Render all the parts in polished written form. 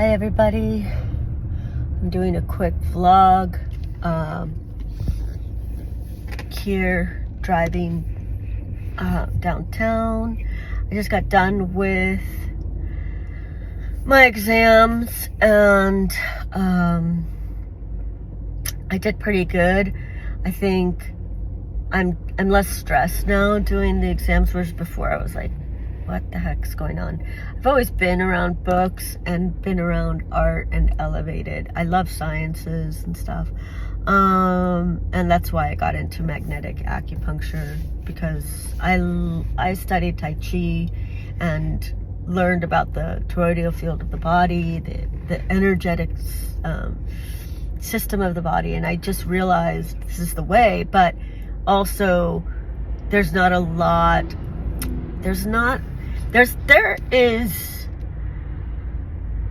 Hi everybody, I'm doing a quick vlog here driving downtown. I just got done with my exams and I did pretty good. I think I'm less stressed now doing the exams, whereas before I was like, what the heck's going on? I've always been around books and been around art and elevated. I love sciences and stuff. And that's why I got into magnetic acupuncture, because I studied Tai Chi and learned about the toroidal field of the body, the energetic system of the body, and I just realized this is the way. But also there is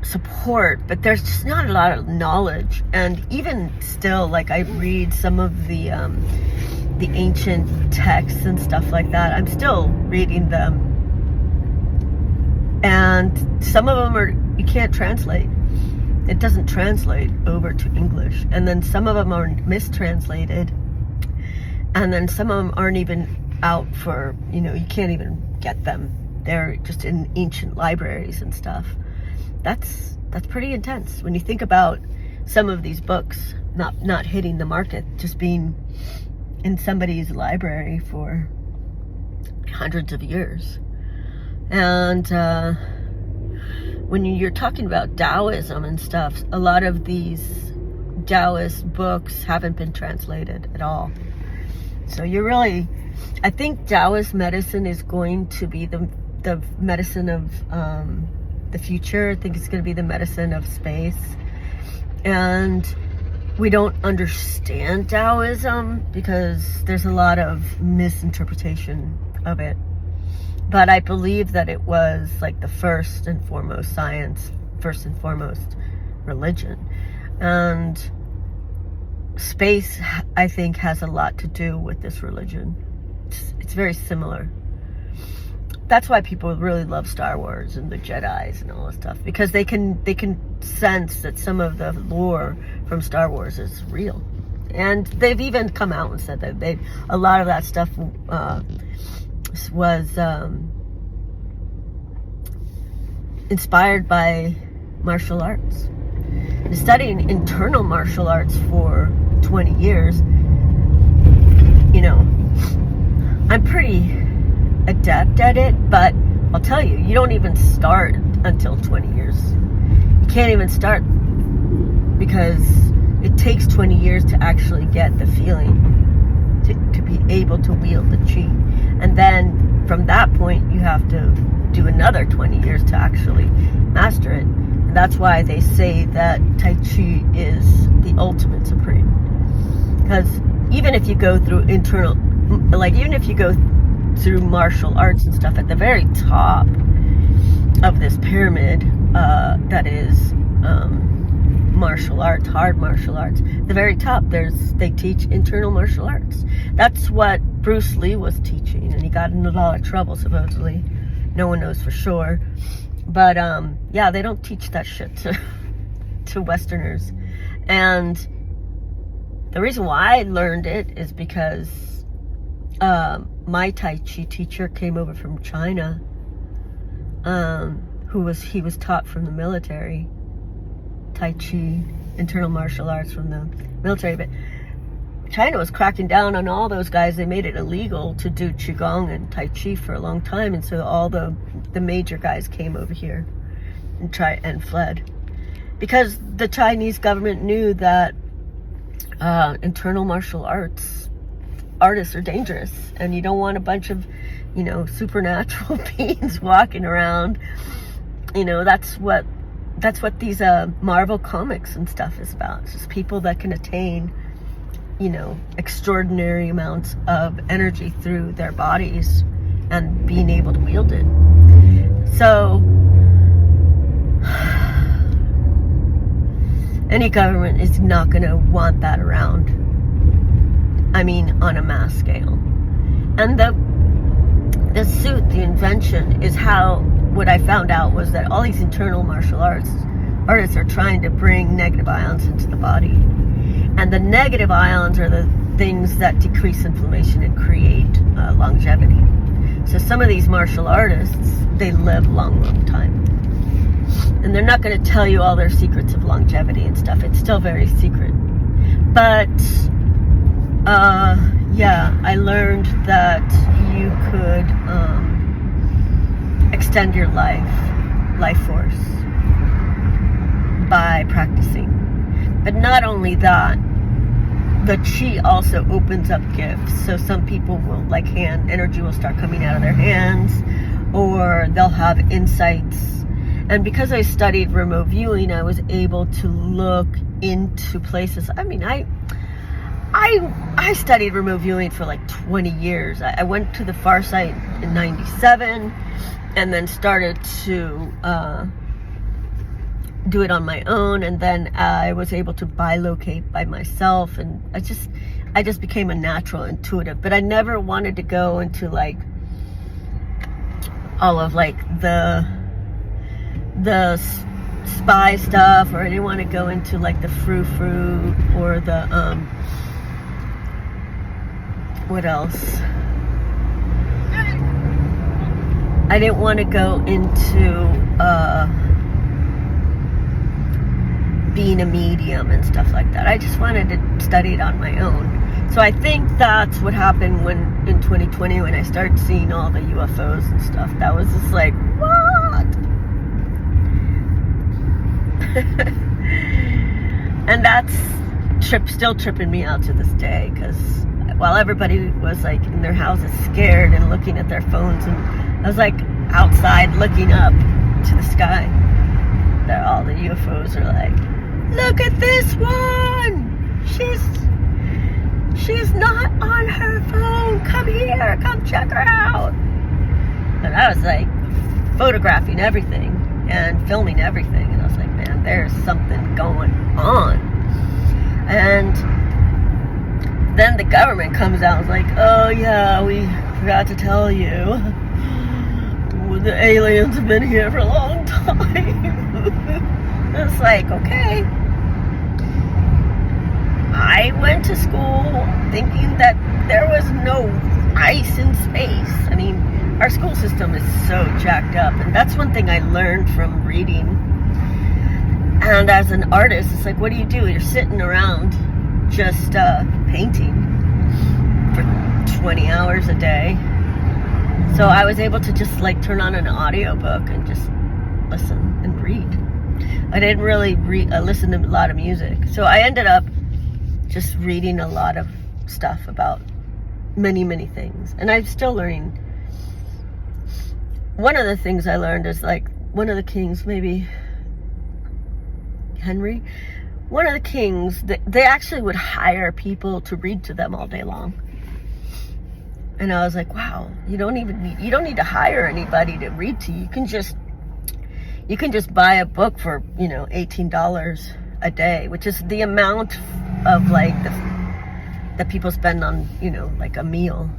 support, but there's just not a lot of knowledge. And even still, like, I read some of the ancient texts and stuff like that. I'm still reading them, and some of them you can't translate. It doesn't translate over to English, and then some of them are mistranslated, and then some of them aren't even out for, you can't even get them. They're just in ancient libraries and stuff. That's pretty intense when you think about some of these books not hitting the market, just being in somebody's library for hundreds of years. And when you're talking about Taoism and stuff, a lot of these Taoist books haven't been translated at all. So I think Taoist medicine is going to be the medicine of the future. I think it's going to be the medicine of space. And we don't understand Taoism because there's a lot of misinterpretation of it. But I believe that it was like the first and foremost science, first and foremost religion. And space, I think, has a lot to do with this religion. It's very similar. That's why people really love Star Wars and the Jedis and all this stuff, because they can sense that some of the lore from Star Wars is real. And they've even come out and said that a lot of that stuff was inspired by martial arts. Studying internal martial arts for 20 years, I'm pretty adept at it, but I'll tell you, you don't even start until 20 years. You can't even start because it takes 20 years to actually get the feeling, to be able to wield the chi. And then from that point, you have to do another 20 years to actually master it. And that's why they say that Tai Chi is the ultimate supreme. Because even if you go through even if you go through martial arts and stuff, at the very top of this pyramid, that is martial arts, hard martial arts, the very top, they teach internal martial arts. That's what Bruce Lee was teaching, and he got in a lot of trouble, supposedly. No one knows for sure. But yeah, they don't teach that shit to Westerners. And the reason why I learned it is because my Tai Chi teacher came over from China, he was taught from the military, Tai Chi, internal martial arts from the military. But China was cracking down on all those guys. They made it illegal to do Qigong and Tai Chi for a long time, and so all the major guys came over here and fled, because the Chinese government knew that internal martial artists are dangerous, and you don't want a bunch of supernatural beings walking around. That's what these Marvel comics and stuff is about. It's just people that can attain extraordinary amounts of energy through their bodies and being able to wield it. So any government is not going to want that around. I mean, on a mass scale. And the suit, the invention, is how, what I found out was that all these internal martial arts artists are trying to bring negative ions into the body. And the negative ions are the things that decrease inflammation and create longevity. So some of these martial artists, they live long time. And they're not going to tell you all their secrets of longevity and stuff. It's still very secret. But, yeah, I learned that you could extend your life force by practicing. But not only that, the chi also opens up gifts. So some people will, like, hand energy will start coming out of their hands, or they'll have insights. And because I studied remote viewing, I was able to look into places. I mean, I studied remote viewing for like 20 years. I went to the far side in 97 and then started to do it on my own, and then I was able to bilocate by myself, and I just became a natural intuitive. But I never wanted to go into like all of like the spy stuff, or I didn't want to go into like the frou-frou or the what else? I didn't want to go into being a medium and stuff like that. I just wanted to study it on my own. So I think that's what happened when in 2020 when I started seeing all the UFOs and stuff. That was just like, what? And that's still tripping me out to this day, because while everybody was like in their houses scared and looking at their phones, and I was like outside looking up to the sky, that all the UFOs are like, look at this one, she's not on her phone, come here, come check her out. And I was like photographing everything and filming everything, and I was like, man, there's something going on. And then the government comes out and is like, oh yeah, we forgot to tell you, the aliens have been here for a long time. It's like, okay. I went to school thinking that there was no ice in space. I mean, our school system is so jacked up, and that's one thing I learned from reading. And as an artist, it's like, what do? You're sitting around just painting for 20 hours a day. So I was able to just like turn on an audiobook and just listen and read. I didn't really listen to a lot of music. So I ended up just reading a lot of stuff about many, many things. And I'm still learning. One of the things I learned is like one of the kings, maybe Henry, one of the kings, they actually would hire people to read to them all day long. And I was like, wow, you don't need to hire anybody to read to you. You can just buy a book for, $18 a day, which is the amount of like that people spend on, like a meal.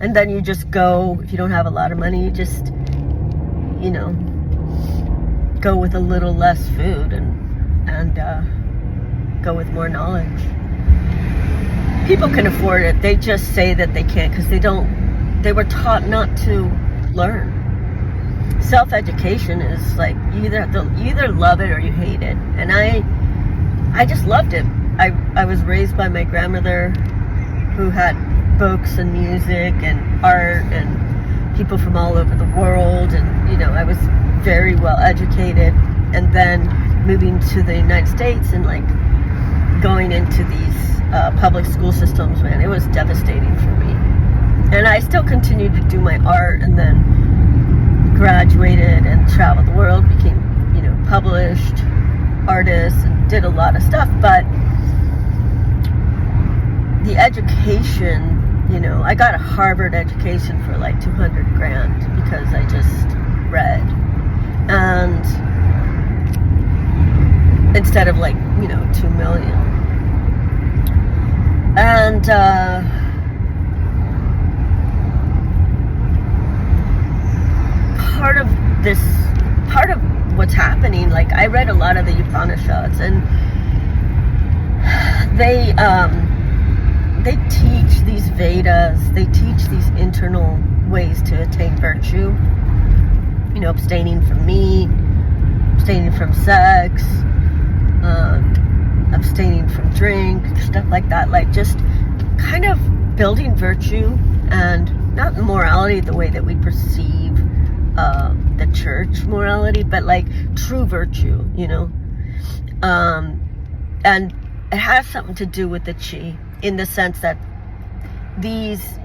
And then you just go, if you don't have a lot of money, you just, go with a little less food and go with more knowledge. People can afford it. They just say that they can't because they were taught not to learn. Self-education is like you either love it or you hate it. And I just loved it. I was raised by my grandmother, who had books and music and art and people from all over the world, and I was very well educated. And then moving to the United States and like going into these public school systems, man, it was devastating for me. And I still continued to do my art, and then graduated and traveled the world, became published artist, and did a lot of stuff. But the education, I got a Harvard education for like $200,000 because I just read, and instead of like $2 million. And part of what's happening. Like, I read a lot of the Upanishads, and they teach these Vedas, they teach these internal ways to attain virtue, you know, abstaining from meat, abstaining from sex, abstaining from drink, stuff like that. Like, just kind of building virtue, and not morality the way that we perceive the church morality, but like true virtue, you know. And it has something to do with the chi, in the sense that these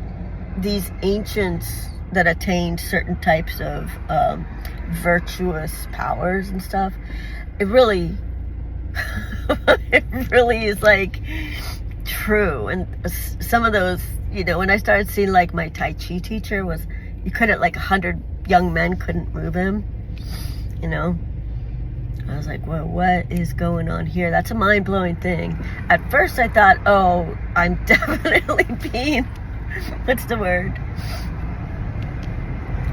ancients that attained certain types of virtuous powers and stuff, it really it really is like true. And some of those, you know, when I started seeing, like, my Tai Chi teacher was, you couldn't, like, 100 young men couldn't move him, you know. I was like, well, what is going on here? That's a mind-blowing thing. At first I thought, oh, I'm definitely being, what's the word?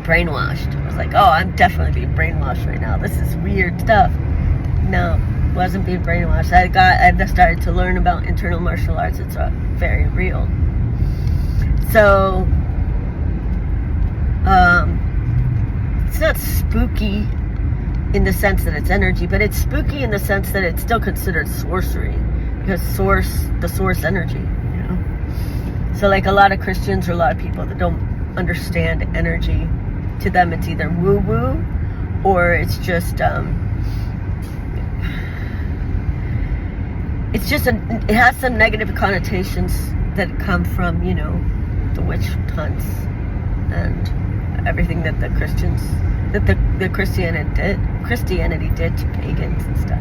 Brainwashed. I was like, oh, I'm definitely being brainwashed right now. This is weird stuff. No, wasn't being brainwashed. I just started to learn about internal martial arts. It's very real. So, it's not spooky in the sense that it's energy, but it's spooky in the sense that it's still considered sorcery, because the source energy, you know. So, like, a lot of Christians or a lot of people that don't understand energy, to them it's either woo-woo, or it's just it has some negative connotations that come from, you know, the witch hunts and everything that the Christians, that the Christianity did to pagans and stuff.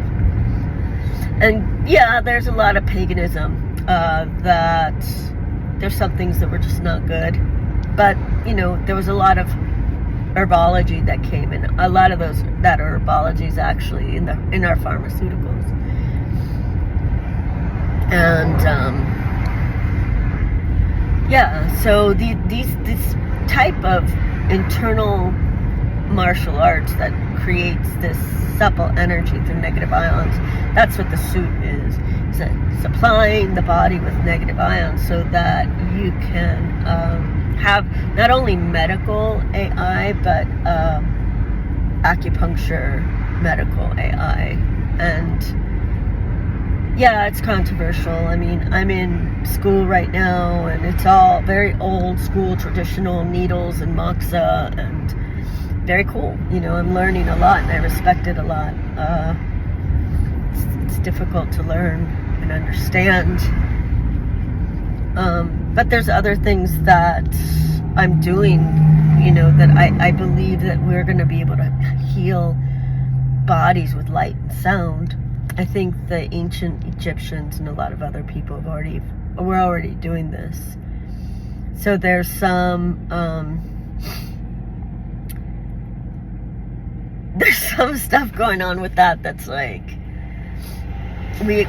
And yeah, there's a lot of paganism, that there's some things that were just not good, but, you know, there was a lot of herbology that came in. A lot of that herbology is actually in our pharmaceuticals. And yeah, so this type of internal martial arts that creates this supple energy through negative ions, that's what the suit is. It's supplying the body with negative ions so that you can have not only medical AI, but acupuncture medical AI. And yeah, it's controversial. I mean, I'm in school right now, and it's all very old school, traditional needles and moxa, and very cool. You know, I'm learning a lot, and I respect it a lot. It's difficult to learn and understand. But there's other things that I'm doing, you know, that I believe that we're going to be able to heal bodies with light and sound. I think the ancient Egyptians and a lot of other people were already doing this. So there's some stuff going on with that's like, we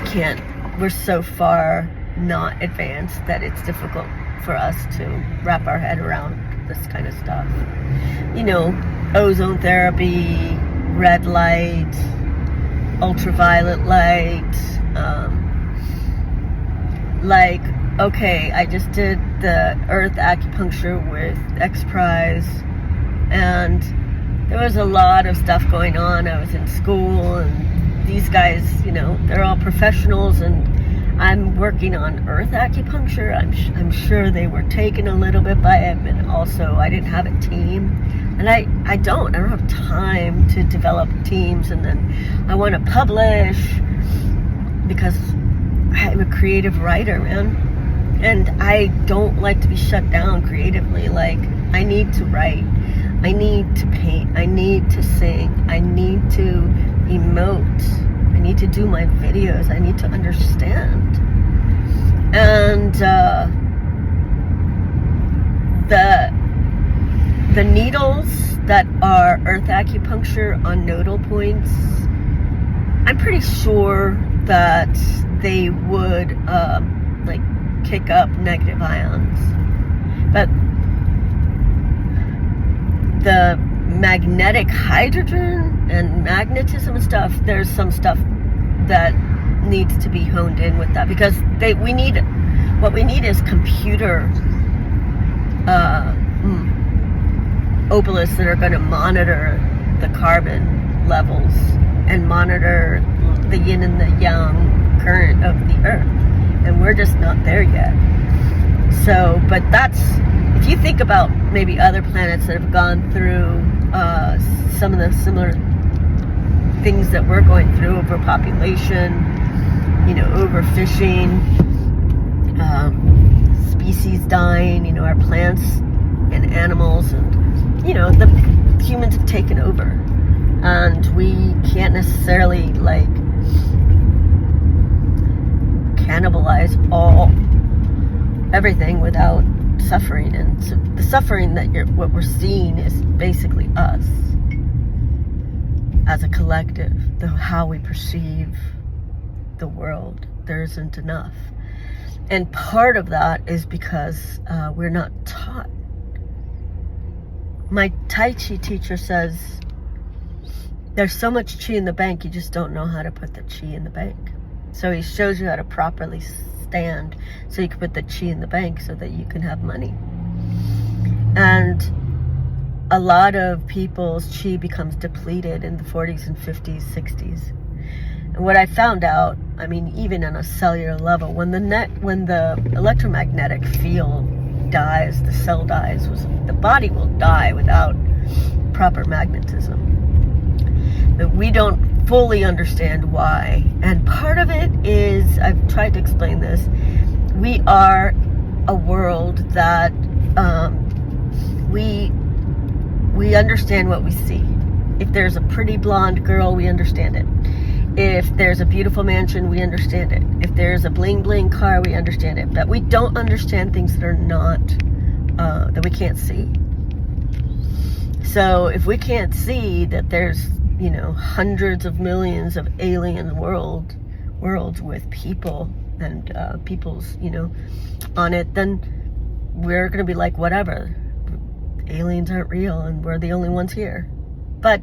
can't, we're so far not advanced that it's difficult for us to wrap our head around this kind of stuff. You know, ozone therapy, red light, ultraviolet light, like, okay, I just did the earth acupuncture with X Prize, and there was a lot of stuff going on. I was in school, and these guys, you know, they're all professionals, and I'm working on earth acupuncture. I'm sure they were taken a little bit by it, and also I didn't have a team. And I don't have time to develop teams, and then I want to publish because I'm a creative writer, man. And I don't like to be shut down creatively. Like, I need to write, I need to paint, I need to sing, I need to emote, I need to do my videos, I need to understand. And the needles that are earth acupuncture on nodal points, I'm pretty sure that they would like kick up negative ions. But the magnetic hydrogen and magnetism and stuff, there's some stuff that needs to be honed in with that, because what we need is computer obelisks that are going to monitor the carbon levels and monitor the yin and the yang current of the earth, and we're just not there yet. So, but that's, if you think about maybe other planets that have gone through some of the similar things that we're going through, overpopulation, overfishing, species dying, our plants and animals, and the humans have taken over, and we can't necessarily cannibalize everything without suffering. And so the suffering that what we're seeing is basically us as a collective, how we perceive the world. There isn't enough. And part of that is because we're not taught. My Tai Chi teacher says there's so much chi in the bank, you just don't know how to put the chi in the bank. So he shows you how to properly stand so you can put the chi in the bank so that you can have money. And a lot of people's chi becomes depleted in the 40s and 50s, 60s. And what I found out, even on a cellular level, when the electromagnetic field dies, the cell dies, the body will die without proper magnetism. But we don't fully understand why. And part of it is, I've tried to explain this, we are a world that we understand what we see. If there's a pretty blonde girl, we understand it. If there's a beautiful mansion, we understand it. If there's a bling bling car, we understand it. But we don't understand things that are not, that we can't see. So if we can't see that there's, hundreds of millions of alien worlds with people and people's, on it, then we're going to be like, whatever. Aliens aren't real and we're the only ones here. But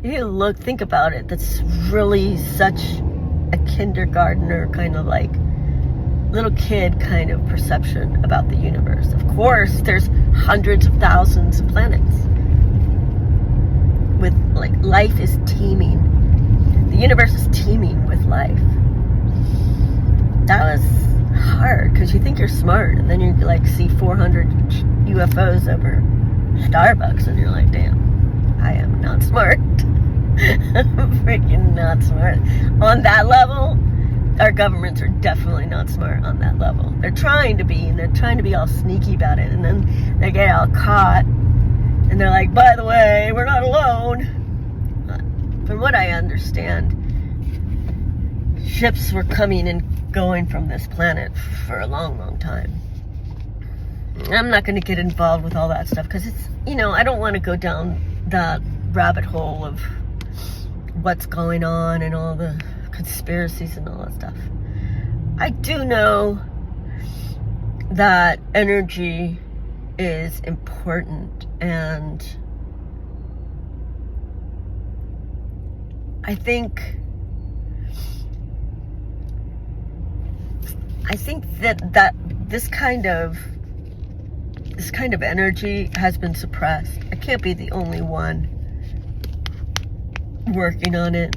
you need to think about it. That's really such a kindergartner kind of little kid kind of perception about the universe. Of course, there's hundreds of thousands of planets with life is teeming. The universe is teeming with life. That was hard because you think you're smart, and then you see 400 UFOs over Starbucks, and you're like, damn, I am not smart. I'm freaking not smart. On that level, our governments are definitely not smart on that level. They're trying to be, and they're trying to be all sneaky about it, and then they get all caught, and they're like, by the way, we're not alone. From what I understand, ships were coming and going from this planet for a long, long time. I'm not going to get involved with all that stuff because it's, I don't want to go down that rabbit hole of what's going on and all the conspiracies and all that stuff. I do know that energy is important, and I think that this kind of energy has been suppressed. I can't be the only one working on it,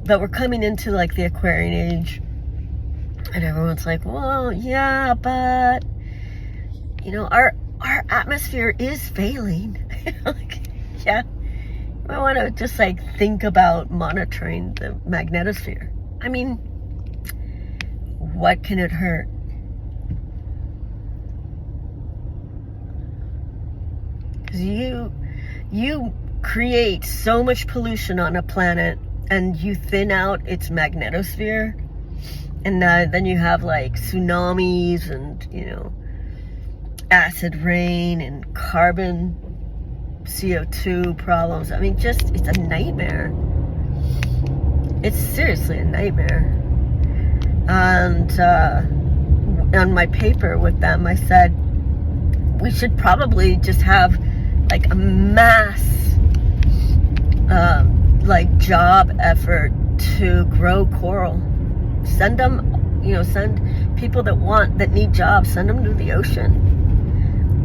but we're coming into the Aquarian age, and everyone's like, well, yeah, but our atmosphere is failing. Yeah, I want to just think about monitoring the magnetosphere. What can it hurt? Because you create so much pollution on a planet, and you thin out its magnetosphere, and then you have tsunamis and acid rain and carbon CO2 problems. It's a nightmare. It's seriously a nightmare. And on my paper with them, I said we should probably just have like a mass like job effort to grow coral. Send them, send people that need jobs, send them to the ocean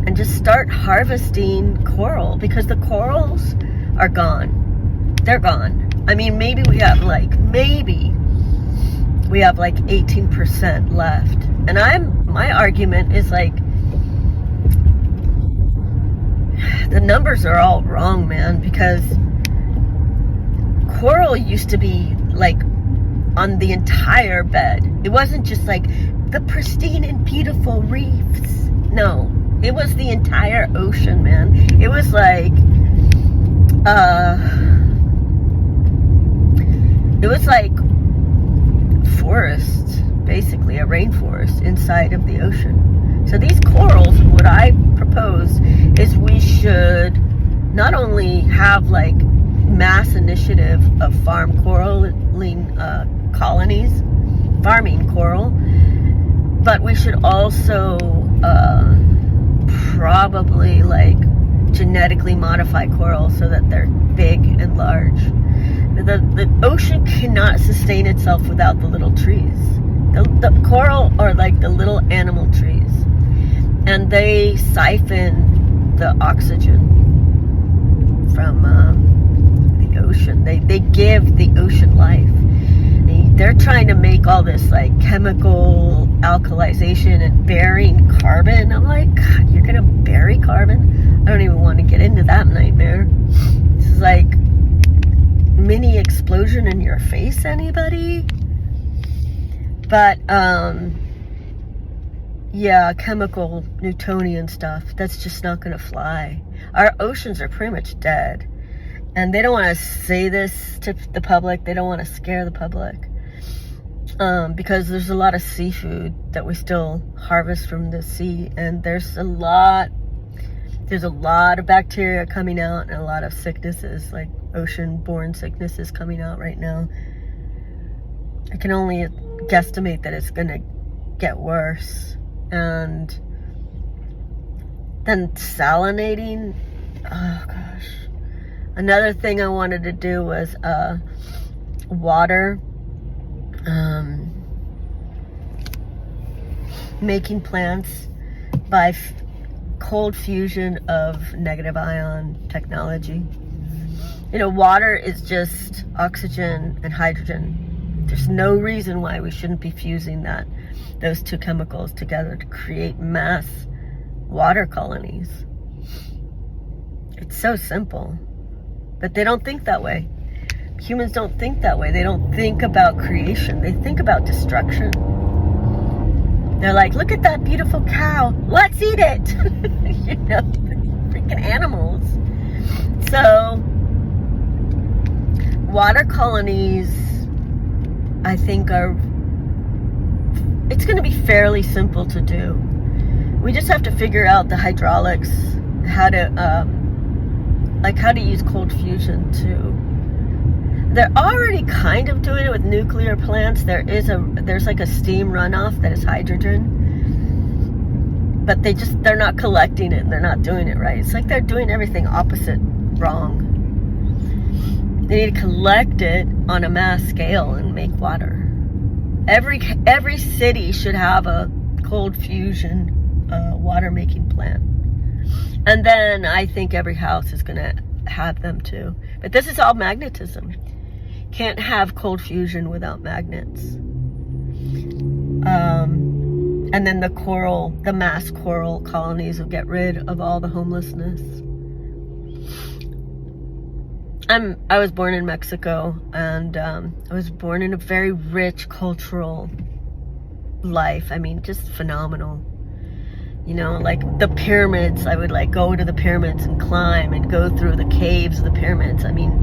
and just start harvesting coral, because the corals are gone. They're gone. I mean, maybe we have like 18% left. And my argument is like, the numbers are all wrong, man, because coral used to be like on the entire bed. It wasn't just like the pristine and beautiful reefs. No, it was the entire ocean, man. It was like, forest, basically a rainforest inside of the ocean. So these corals, what I propose is we should not only have like mass initiative of farming coral, but we should also probably like genetically modify coral so that they're big and large. The ocean cannot sustain itself without the little trees. The coral are like the little animal trees, and they siphon the oxygen from the ocean. They give the ocean life. They're trying to make all this like chemical alkalization and burying carbon. I'm like, God, you're gonna bury carbon? I don't even want to get into that nightmare. This is like mini explosion in your face, anybody? But yeah, chemical Newtonian stuff, that's just not gonna fly. Our oceans are pretty much dead, and they don't want to say this to the public. They don't want to scare the public, because there's a lot of seafood that we still harvest from the sea, and there's a lot of bacteria coming out, and a lot of sicknesses, like ocean-borne sicknesses coming out right now. I can only guesstimate that it's gonna get worse. And then salinating, oh gosh. Another thing I wanted to do was water, making plants by cold fusion of negative ion technology. Water is just oxygen and hydrogen. There's no reason why we shouldn't be fusing those two chemicals together to create mass water colonies. It's so simple, but they don't think that way. Humans don't think that way. They don't think about creation. They think about destruction. They're like, look at that beautiful cow. Let's eat it. Freaking animals. So, water colonies, I think it's going to be fairly simple to do. We just have to figure out the hydraulics, how to use cold fusion too. They're already kind of doing it with nuclear plants. There's like a steam runoff that is hydrogen, but they're not collecting it, and they're not doing it right. It's like they're doing everything opposite wrong. They need to collect it on a mass scale and make water. Every city should have a cold fusion water making plant. And then I think every house is going to have them too. But this is all magnetism. Can't have cold fusion without magnets. And then the mass coral colonies will get rid of all the homelessness. I was born in Mexico, and I was born in a very rich cultural life. I mean, just phenomenal. Like the pyramids, I would like go to the pyramids and climb and go through the caves of the pyramids. I mean,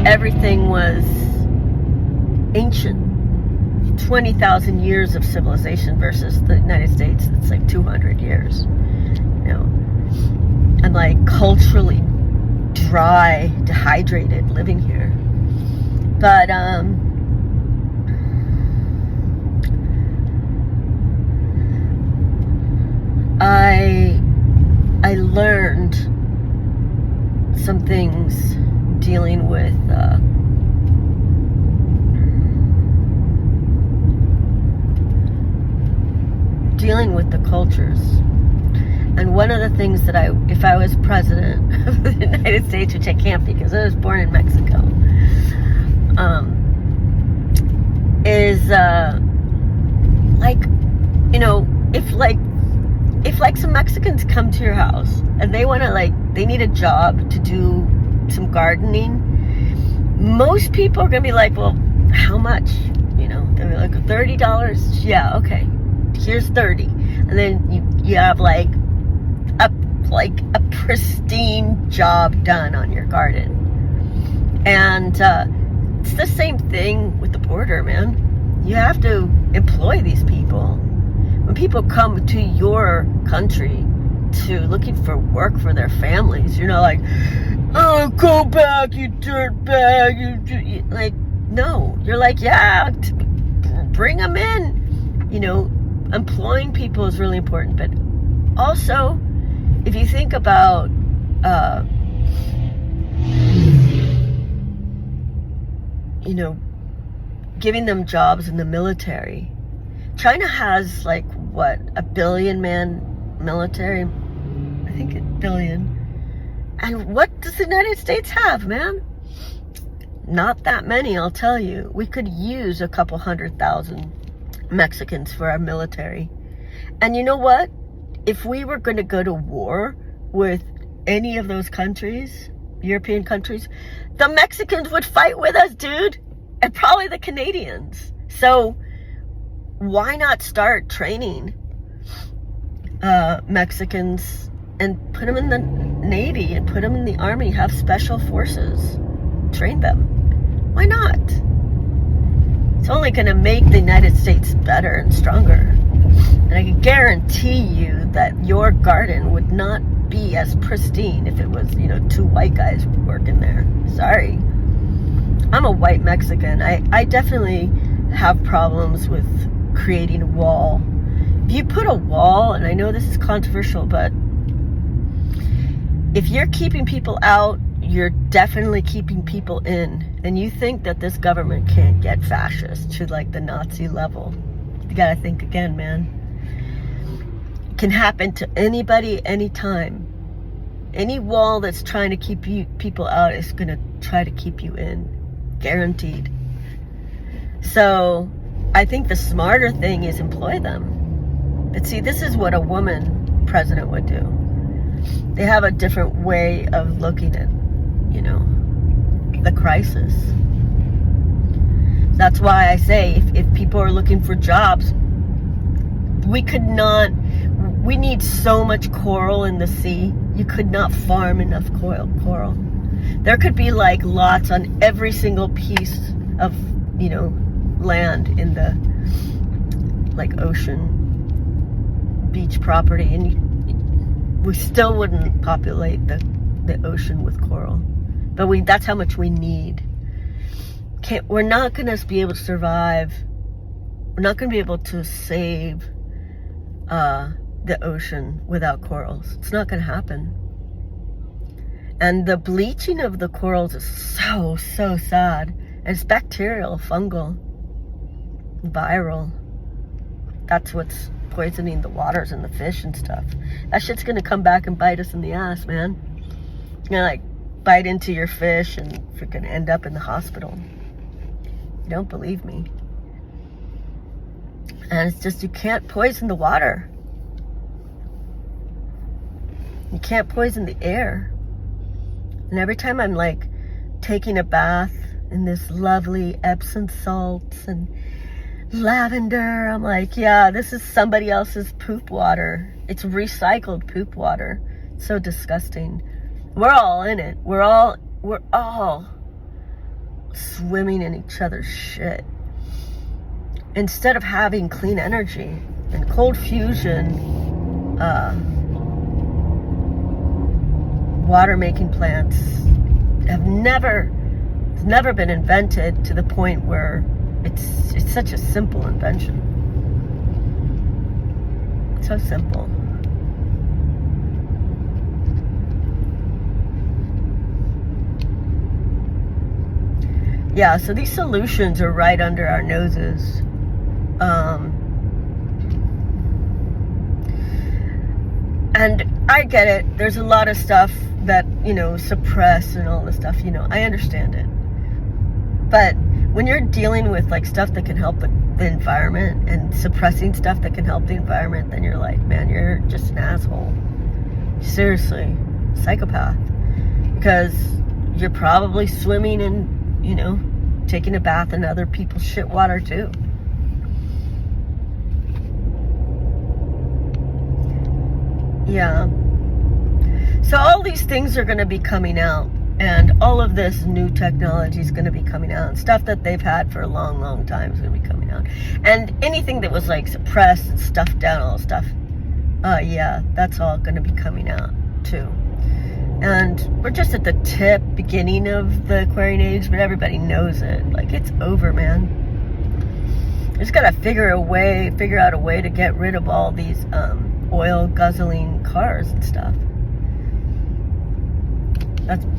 everything was ancient. 20,000 years of civilization versus the United States, it's like 200 years. And like culturally dry, dehydrated living here. But I learned some things dealing with the cultures. And one of the things that if I was president of the United States, which I can't because I was born in Mexico, is like, you know, if some Mexicans come to your house and they want to, they need a job to do some gardening, most people are gonna be like, well, how much? You know, they'll be like, $30. Yeah, okay, here's 30, and then you have a pristine job done on your garden. And it's the same thing with the border, man. You have to employ these people. When people come to your country looking for work for their families, you're not like, oh, go back, you dirtbag. No, you're like, yeah, bring them in. You know, employing people is really important. But also, if you think about you know, giving them jobs in the military. China has a billion-man military? I think $1 billion. And what does the United States have, man? Not that many, I'll tell you. We could use a couple 100,000 Mexicans for our military. And you know what? If we were going to go to war with any of those countries, European countries, the Mexicans would fight with us, dude. And probably the Canadians. So why not start training Mexicans and put them in the Navy and put them in the Army, have special forces, train them? Why not? It's only going to make the United States better and stronger. And I can guarantee you that your garden would not be as pristine if it was, two white guys working there. Sorry. I'm a white Mexican. I definitely have problems with creating a wall. If you put a wall, and I know this is controversial, but if you're keeping people out, you're definitely keeping people in. And you think that this government can't get fascist to the Nazi level. You gotta think again, man. It can happen to anybody, anytime. Any wall that's trying to keep people out is gonna try to keep you in. Guaranteed. So I think the smarter thing is employ them. But see, this is what a woman president would do. They have a different way of looking at, the crisis. That's why I say if people are looking for jobs, we need so much coral in the sea. You could not farm enough coral. There could be lots on every single piece of, land in the ocean, beach property, and we still wouldn't populate the ocean with coral. But that's how much we need. We're not going to be able to survive. We're not going to be able to save the ocean without corals. It's not going to happen. And the bleaching of the corals is so, so sad. And it's bacterial, fungal, viral. That's what's poisoning the waters and the fish and stuff. That shit's gonna come back and bite us in the ass, man. It's gonna bite into your fish and freaking end up in the hospital. You don't believe me. And it's just, you can't poison the water. You can't poison the air. And every time I'm taking a bath in this lovely Epsom salts and lavender, I'm yeah, this is somebody else's poop water. It's recycled poop water. It's so disgusting. We're all in it. We're all swimming in each other's shit. Instead of having clean energy and cold fusion, water making plants have never been invented to the point where it's such a simple invention. So simple. Yeah, so these solutions are right under our noses. And I get it. There's a lot of stuff that, suppress and all this stuff, I understand it. But when you're dealing with like stuff that can help the environment and suppressing stuff that can help the environment, then you're like, man, you're just an asshole. Seriously, psychopath. Because you're probably swimming in, taking a bath in other people's shit water too. Yeah. So all these things are going to be coming out, and all of this new technology is going to be coming out, and stuff that they've had for a long, long time is going to be coming out. And anything that was like suppressed and stuffed down, all stuff, yeah, that's all going to be coming out too. And we're just at the beginning of the Aquarian age, but everybody knows it. Like, it's over, man. You just gotta figure out a way to get rid of all these oil guzzling cars and stuff.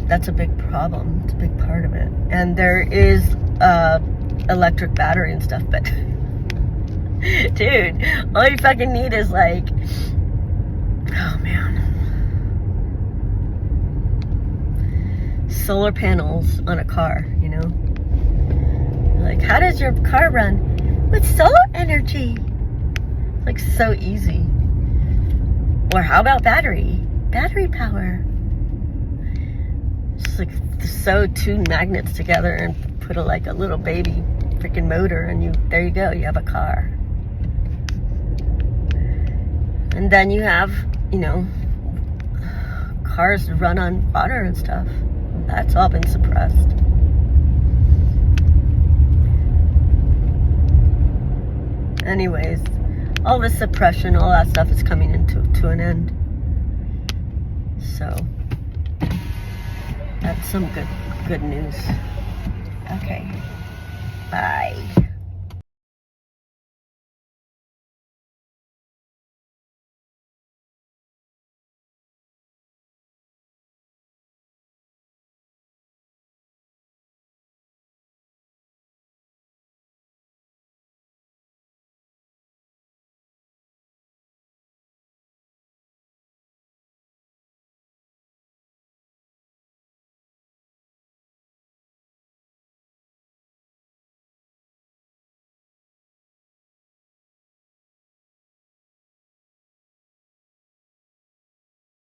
That's a big problem. It's a big part of it. And there is electric battery and stuff, but dude, all you fucking need is like, oh man, solar panels on a car, Like, how does your car run? With solar energy. It's like so easy. Or how about battery power? Just like sew two magnets together and put a little baby freaking motor, and there you go, you have a car. And then you have, cars run on water and stuff. That's all been suppressed. Anyways, all this suppression, all that stuff is coming to an end. So that's some good news. Okay. Bye.